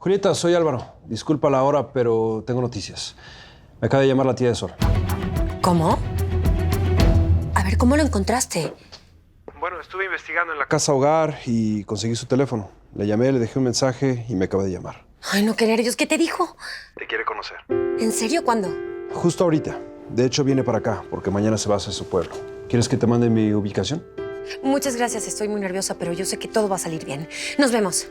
Julieta, soy Álvaro. Disculpa la hora, pero tengo noticias. Me acaba de llamar la tía de Sol. ¿Cómo? A ver, ¿cómo lo encontraste? Bueno, estuve investigando en la casa hogar y conseguí su teléfono. Le llamé, le dejé un mensaje y me acaba de llamar. Ay, no, qué nervios. ¿Qué te dijo? Te quiere conocer. ¿En serio? ¿Cuándo? Justo ahorita. De hecho, viene para acá porque mañana se va hacia su pueblo. ¿Quieres que te mande mi ubicación? Muchas gracias. Estoy muy nerviosa, pero yo sé que todo va a salir bien. Nos vemos.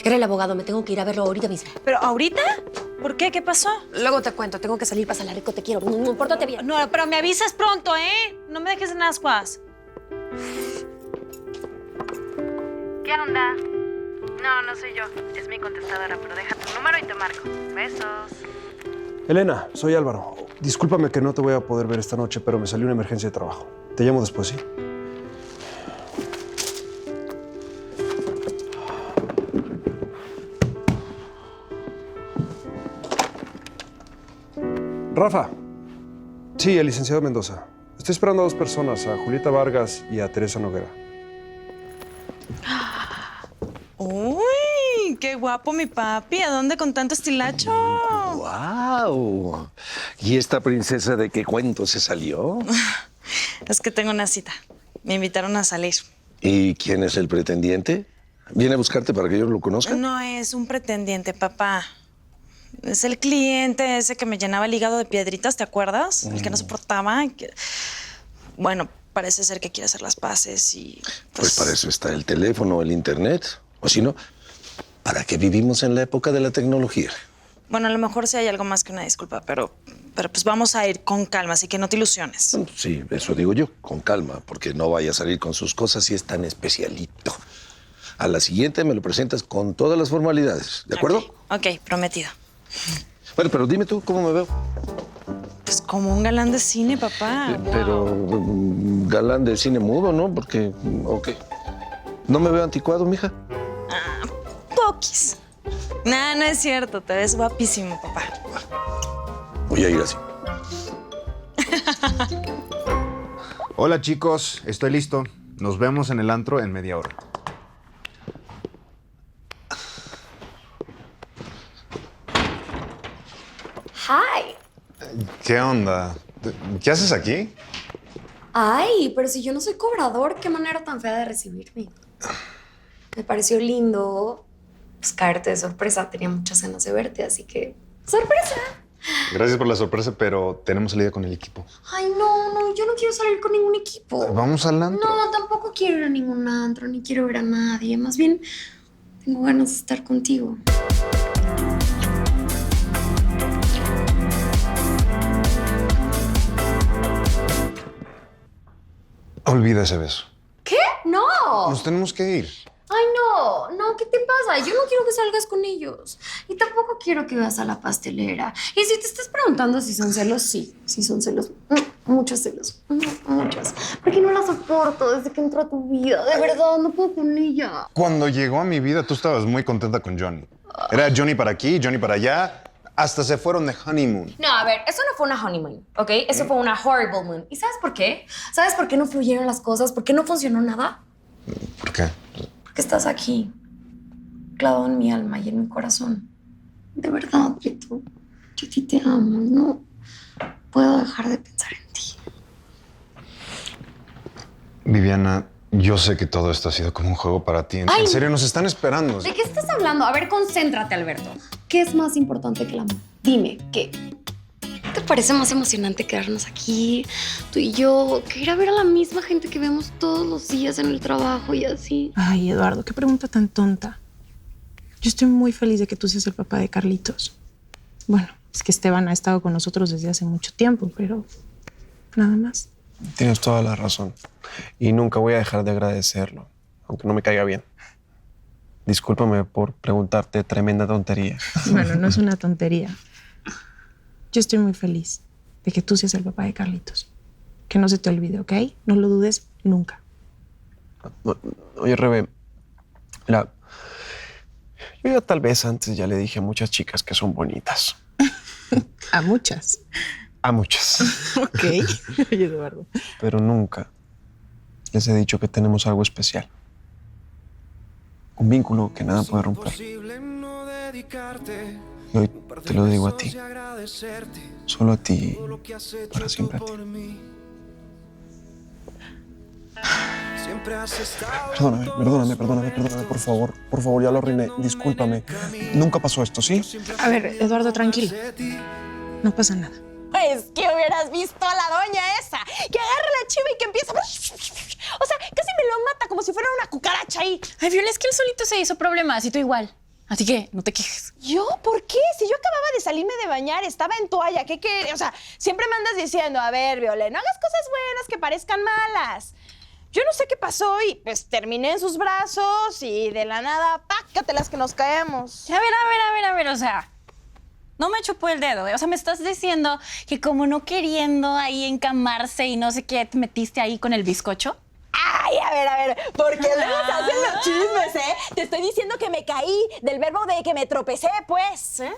Era el abogado. Me tengo que ir a verlo ahorita mismo. ¿Pero ahorita? ¿Por qué? ¿Qué pasó? Luego te cuento. Tengo que salir. Pásala rico. Te quiero. Pórtate bien. No, pero me avisas pronto, ¿eh? No me dejes en ascuas. ¿Qué onda? No, no soy yo. Es mi contestadora, pero deja tu número y te marco. Besos. Elena, soy Álvaro. Discúlpame que no te voy a poder ver esta noche, pero me salió una emergencia de trabajo. Te llamo después, ¿sí? Rafa. Sí, el licenciado Mendoza. Estoy esperando a dos personas, a Julieta Vargas y a Teresa Noguera. ¡Uy! ¡Qué guapo mi papi! ¿A dónde con tanto estilacho? ¡Guau! ¿Y esta princesa de qué cuento se salió? Es que tengo una cita. Me invitaron a salir. ¿Y quién es el pretendiente? ¿Viene a buscarte para que yo lo conozca? No es un pretendiente, papá. Es el cliente ese que me llenaba el hígado de piedritas, ¿te acuerdas? El que no soportaba. Bueno, parece ser que quiere hacer las paces y... Pues para eso está el teléfono, el internet. O si no, ¿para qué vivimos en la época de la tecnología? Bueno, a lo mejor sí hay algo más que una disculpa, pero pues vamos a ir con calma, así que no te ilusiones. Sí, eso digo yo, con calma, porque no vaya a salir con sus cosas si es tan especialito. A la siguiente me lo presentas con todas las formalidades, ¿de acuerdo? Ok, prometido. Bueno, pero dime tú cómo me veo. Pues como un galán de cine, papá. Pero galán de cine mudo, ¿no? Porque, ok. ¿No me veo anticuado, mija? Poquis. Nah, no es cierto. Te ves guapísimo, papá. Voy a ir así. Hola chicos, estoy listo. Nos vemos en el antro en media hora. Hi. ¿Qué onda? ¿Qué haces aquí? Ay, pero si yo no soy cobrador, qué manera tan fea de recibirme. Me pareció lindo pues, caerte de sorpresa. Tenía muchas ganas de verte, así que... ¡Sorpresa! Gracias por la sorpresa, pero tenemos salida con el equipo. Ay, no, yo no quiero salir con ningún equipo. Vamos al antro. No, tampoco quiero ir a ningún antro, ni quiero ver a nadie. Más bien, tengo ganas de estar contigo. Olvida ese beso. ¿Qué? ¡No! Nos tenemos que ir. Ay, no, ¿qué te pasa? Yo no quiero que salgas con ellos. Y tampoco quiero que vayas a la pastelera. Y si te estás preguntando si son celos, sí son celos. Muchos celos. Muchos. Porque no la soporto desde que entró a tu vida. De verdad, no puedo con ella. Cuando llegó a mi vida, tú estabas muy contenta con Johnny. Era Johnny para aquí, Johnny para allá. Hasta se fueron de honeymoon. No, a ver, eso no fue una honeymoon, ¿ok? Eso fue una horrible moon. ¿Y sabes por qué? ¿Sabes por qué no fluyeron las cosas? ¿Por qué no funcionó nada? ¿Por qué? Porque estás aquí, clavado en mi alma y en mi corazón. De verdad, Brito, yo a ti te amo. No puedo dejar de pensar en ti. Viviana, yo sé que todo esto ha sido como un juego para ti. Ay. En serio, nos están esperando. ¿De qué estás hablando? A ver, concéntrate, Alberto. ¿Qué es más importante que el amor? Dime, ¿qué? ¿Te parece más emocionante quedarnos aquí, tú y yo, que ir a ver a la misma gente que vemos todos los días en el trabajo y así? Ay, Eduardo, qué pregunta tan tonta. Yo estoy muy feliz de que tú seas el papá de Carlitos. Bueno, es que Esteban ha estado con nosotros desde hace mucho tiempo, pero nada más. Tienes toda la razón. Y nunca voy a dejar de agradecerlo, aunque no me caiga bien. Discúlpame por preguntarte tremenda tontería. Bueno, no es una tontería. Yo estoy muy feliz de que tú seas el papá de Carlitos. Que no se te olvide, ¿ok? No lo dudes nunca. Oye, Rebe, yo ya tal vez antes ya le dije a muchas chicas que son bonitas. A muchas. A muchas. Ok. Oye, Eduardo. Pero nunca les he dicho que tenemos algo especial. Un vínculo que nada puede romper. Y hoy te lo digo a ti. Solo a ti, para siempre a ti. Perdóname, por favor. Por favor, ya lo arruiné. Discúlpame. Nunca pasó esto, ¿sí? A ver, Eduardo, tranquilo. No pasa nada. Pues que hubieras visto a la doña esa, que agarra la chiva y que empieza... O sea, casi me lo mata como si fuera una cucaracha ahí. Ay, Viola, es que él solito se hizo problemas y tú igual. Así que no te quejes. ¿Yo? ¿Por qué? Si yo acababa de salirme de bañar, estaba en toalla. ¿Qué? O sea, siempre me andas diciendo, a ver, Viola, no hagas cosas buenas que parezcan malas. Yo no sé qué pasó y pues terminé en sus brazos y de la nada, pácatelas que nos caemos. A ver, o sea, no me chupó el dedo, ¿eh? O sea, me estás diciendo que como no queriendo ahí encamarse y no sé qué, te metiste ahí con el bizcocho. Ay, a ver, ¿por qué luego se hacen los chismes, eh? Te estoy diciendo que me caí del verbo de que me tropecé, pues, ¿eh?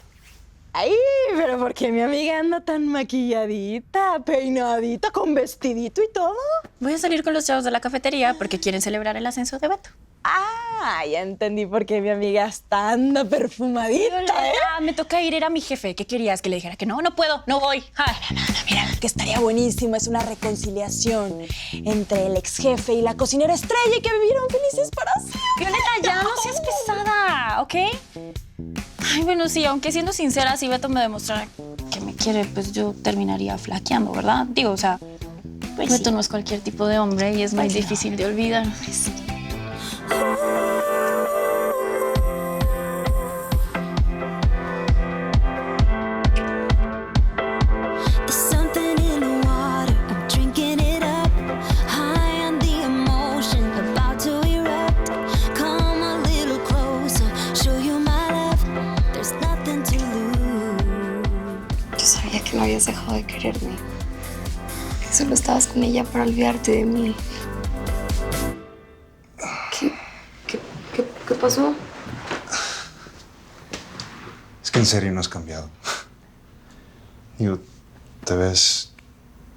Ay, pero ¿por qué mi amiga anda tan maquilladita, peinadita, con vestidito y todo? Voy a salir con los chavos de la cafetería porque quieren celebrar el ascenso de Beto. Ah, ya entendí por qué mi amiga está anda perfumadita, ¿eh? Me toca ir, era mi jefe. ¿Qué querías? ¿Que le dijera que no? No puedo, no voy. Ay, No, mira, que estaría buenísimo. Es una reconciliación entre el ex jefe y la cocinera estrella y que vivieron felices para siempre. Violeta, ya no seas pesada, ¿ok? Ay, bueno, sí, aunque siendo sincera, si Beto me demostrara que me quiere, pues yo terminaría flaqueando, ¿verdad? Digo, o sea, Pues Beto sí. no es cualquier tipo de hombre y es muy difícil de olvidar. There's something in the water, I'm drinking it up. High on the emotion, about to erupt. Come a little closer, show you my love. There's nothing to lose. Yo sabía que no habías dejado de quererme. Que solo estabas con ella para olvidarte de mí. ¿Qué pasó? Es que en serio no has cambiado. Digo, te ves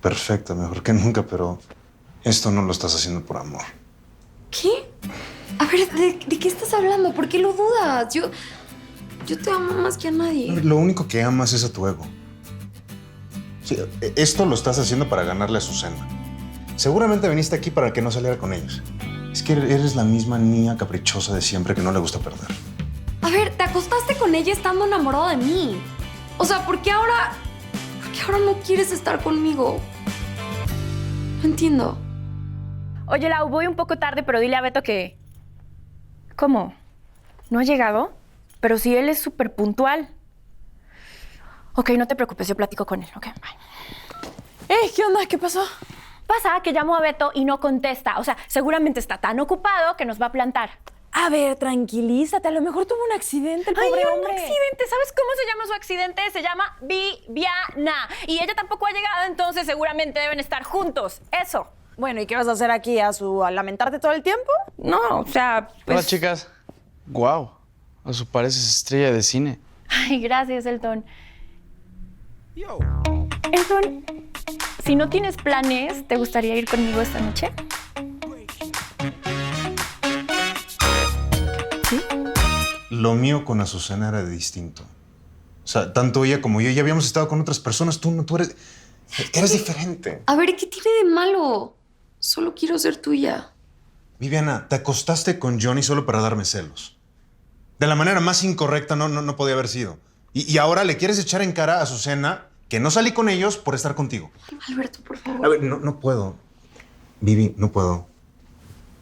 perfecta, mejor que nunca, pero esto no lo estás haciendo por amor. ¿Qué? A ver, ¿de qué estás hablando? ¿Por qué lo dudas? Yo te amo más que a nadie. Lo único que amas es a tu ego. Sí, esto lo estás haciendo para ganarle a Susana. Seguramente viniste aquí para que no saliera con ellos. Es que eres la misma niña caprichosa de siempre que no le gusta perder. A ver, te acostaste con ella estando enamorado de mí. O sea, ¿por qué ahora no quieres estar conmigo? No entiendo. Oye, Lau, voy un poco tarde, pero dile a Beto que... ¿Cómo? ¿No ha llegado? Pero sí, él es súper puntual. Ok, no te preocupes, yo platico con él, ok, bye. ¿Qué onda? ¿Qué pasó? Pasa que llamo a Beto y no contesta. O sea, seguramente está tan ocupado que nos va a plantar. A ver, tranquilízate. A lo mejor tuvo un accidente el Ay, pobre un hombre. accidente. ¿Sabes cómo se llama su accidente? Se llama Viviana. Y ella tampoco ha llegado, entonces seguramente deben estar juntos. Eso. Bueno, ¿y qué vas a hacer aquí? ¿A lamentarte todo el tiempo? No, o sea, pues... Hola, chicas. Guau. A su pareces estrella de cine. Ay, gracias, Elton. Elton, si no tienes planes, ¿te gustaría ir conmigo esta noche? ¿Sí? Lo mío con Azucena era distinto. O sea, tanto ella como yo ya habíamos estado con otras personas. Tú eres diferente. A ver, ¿qué tiene de malo? Solo quiero ser tuya. Viviana, te acostaste con Johnny solo para darme celos. De la manera más incorrecta no podía haber sido. Y ahora le quieres echar en cara a Azucena que no salí con ellos por estar contigo. Alberto, por favor. A ver, no puedo. Vivi, no puedo.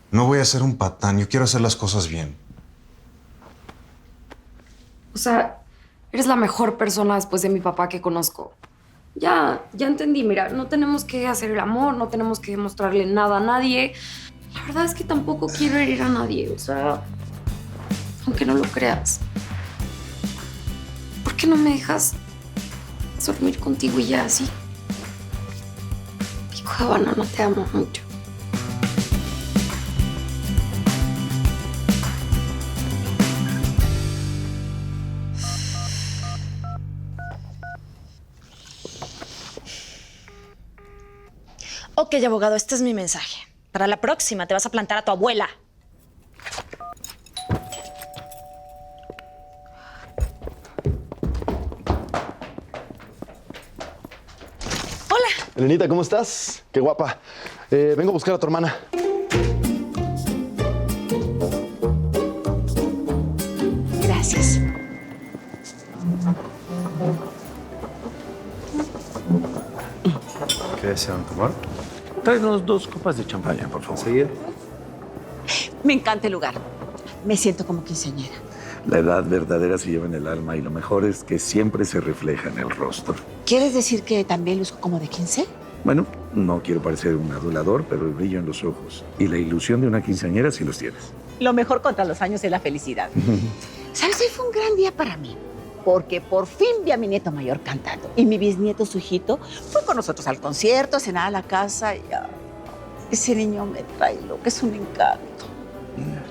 No voy a ser un patán. Yo quiero hacer las cosas bien. O sea, eres la mejor persona después de mi papá que conozco. Ya entendí. Mira, no tenemos que hacer el amor, no tenemos que demostrarle nada a nadie. La verdad es que tampoco quiero herir a nadie. O sea, aunque no lo creas. ¿Por qué no me dejas dormir contigo y ya así? Hijo de banana, te amo mucho. Ok, abogado, este es mi mensaje. Para la próxima te vas a plantar a tu abuela. Elenita, ¿cómo estás? Qué guapa. Vengo a buscar a tu hermana. Gracias. ¿Qué desean tomar? Tráenos 2 copas de champaña, por favor. ¿Seguida? Me encanta el lugar. Me siento como quinceañera. La edad verdadera se lleva en el alma y lo mejor es que siempre se refleja en el rostro. ¿Quieres decir que también luzco como de 15? Bueno, no quiero parecer un adulador, pero el brillo en los ojos y la ilusión de una quinceañera sí los tienes. Lo mejor contra los años es la felicidad. ¿Sabes? Hoy fue un gran día para mí. Porque por fin vi a mi nieto mayor cantando. Y mi bisnieto, su hijito, fue con nosotros al concierto, a cenar a la casa. Y ese niño me trae lo que es un encanto.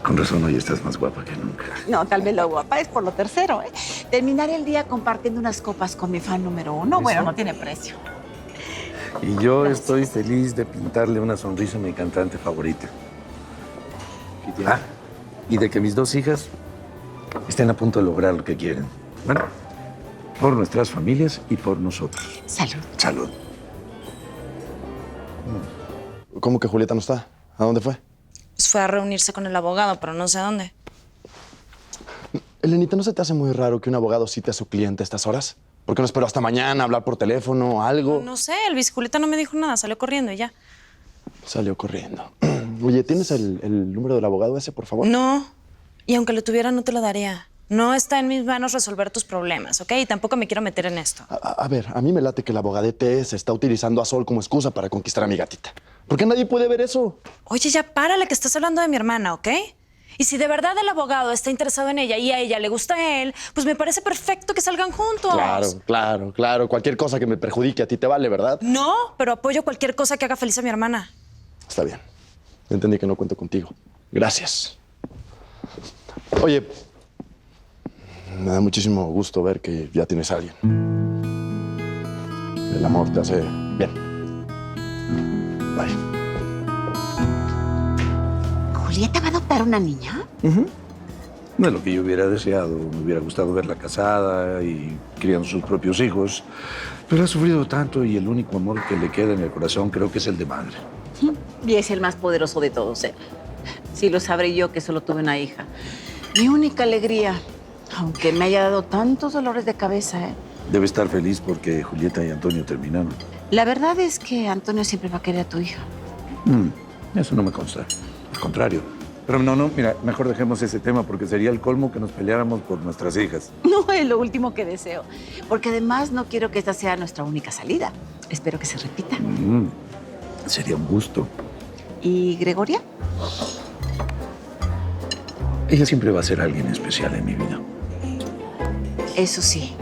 Con razón, hoy estás más guapa que nunca. No, tal vez lo guapa es por lo tercero, ¿eh? Terminar el día compartiendo unas copas con mi fan número 1, bueno, no tiene precio. Y yo estoy feliz de pintarle una sonrisa a mi cantante favorita. Y de que mis 2 hijas estén a punto de lograr lo que quieren. Bueno, por nuestras familias y por nosotros. Salud. Salud. ¿Cómo que Julieta no está? ¿A dónde fue? Pues fue a reunirse con el abogado, pero no sé dónde. Elenita, ¿no se te hace muy raro que un abogado cite a su cliente a estas horas? ¿Por qué no esperó hasta mañana, hablar por teléfono o algo? No sé, el Julieta no me dijo nada, salió corriendo y ya. Salió corriendo. Oye, ¿tienes el número del abogado ese, por favor? No, y aunque lo tuviera, no te lo daría. No está en mis manos resolver tus problemas, ¿ok? Y tampoco me quiero meter en esto. A ver, a mí me late que el abogadete se está utilizando a Sol como excusa para conquistar a mi gatita. ¿Por qué nadie puede ver eso? Oye, ya párale, que estás hablando de mi hermana, ¿ok? Y si de verdad el abogado está interesado en ella y a ella le gusta a él, pues me parece perfecto que salgan juntos. Claro. Cualquier cosa que me perjudique a ti te vale, ¿verdad? No, pero apoyo cualquier cosa que haga feliz a mi hermana. Está bien. Entendí que no cuento contigo. Gracias. Oye, me da muchísimo gusto ver que ya tienes a alguien. El amor te hace bien. Bye. ¿Julieta va a adoptar una niña? No es lo que yo hubiera deseado. Me hubiera gustado verla casada y criando sus propios hijos. Pero ha sufrido tanto y el único amor que le queda en el corazón creo que es el de madre. Y es el más poderoso de todos, ¿eh? Sí lo sabré yo que solo tuve una hija. Mi única alegría, aunque me haya dado tantos dolores de cabeza, ¿eh? Debe estar feliz porque Julieta y Antonio terminaron. La verdad es que Antonio siempre va a querer a tu hija. Eso no me consta. Al contrario. Pero no, mira, mejor dejemos ese tema porque sería el colmo que nos peleáramos por nuestras hijas. No es lo último que deseo, porque además no quiero que esta sea nuestra única salida. Espero que se repita. Sería un gusto. ¿Y Gregoria? Ella siempre va a ser alguien especial en mi vida. Eso sí,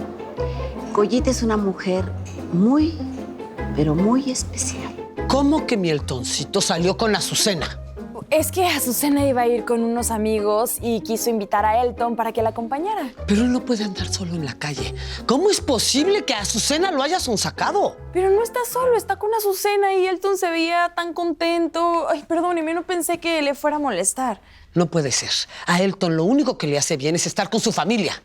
Goyita es una mujer muy, pero muy especial. ¿Cómo que Mieltoncito salió con Azucena? Es que Azucena iba a ir con unos amigos y quiso invitar a Elton para que la acompañara. Pero él no puede andar solo en la calle. ¿Cómo es posible que a Azucena lo haya sonsacado? Pero no está solo, está con Azucena y Elton se veía tan contento. Ay, perdóneme, no pensé que le fuera a molestar. No puede ser. A Elton lo único que le hace bien es estar con su familia.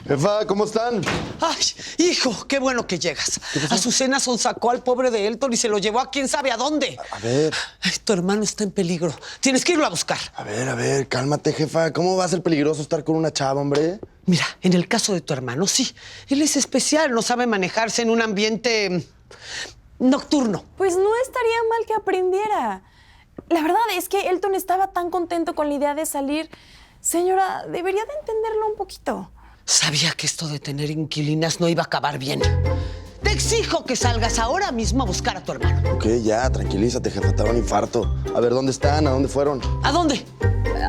Jefa, ¿cómo están? Ay, hijo, qué bueno que llegas. Azucena sonsacó al pobre de Elton y se lo llevó a quién sabe a dónde. A ver. Ay, tu hermano está en peligro. Tienes que irlo a buscar. A ver, cálmate, jefa. ¿Cómo va a ser peligroso estar con una chava, hombre? Mira, en el caso de tu hermano, sí. Él es especial, no sabe manejarse en un ambiente nocturno. Pues no estaría mal que aprendiera. La verdad es que Elton estaba tan contento con la idea de salir. Señora, debería de entenderlo un poquito. Sabía que esto de tener inquilinas no iba a acabar bien. Te exijo que salgas ahora mismo a buscar a tu hermano. Ok, ya, tranquilízate, jefa. Te da un infarto. A ver, ¿dónde están? ¿A dónde fueron? ¿A dónde?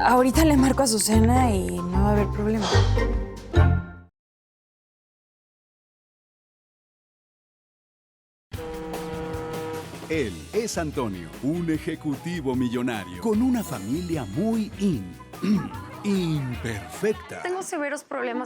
Ahorita le marco a Azucena y no va a haber problema. Él es Antonio, un ejecutivo millonario con una familia muy imperfecta. Tengo severos problemas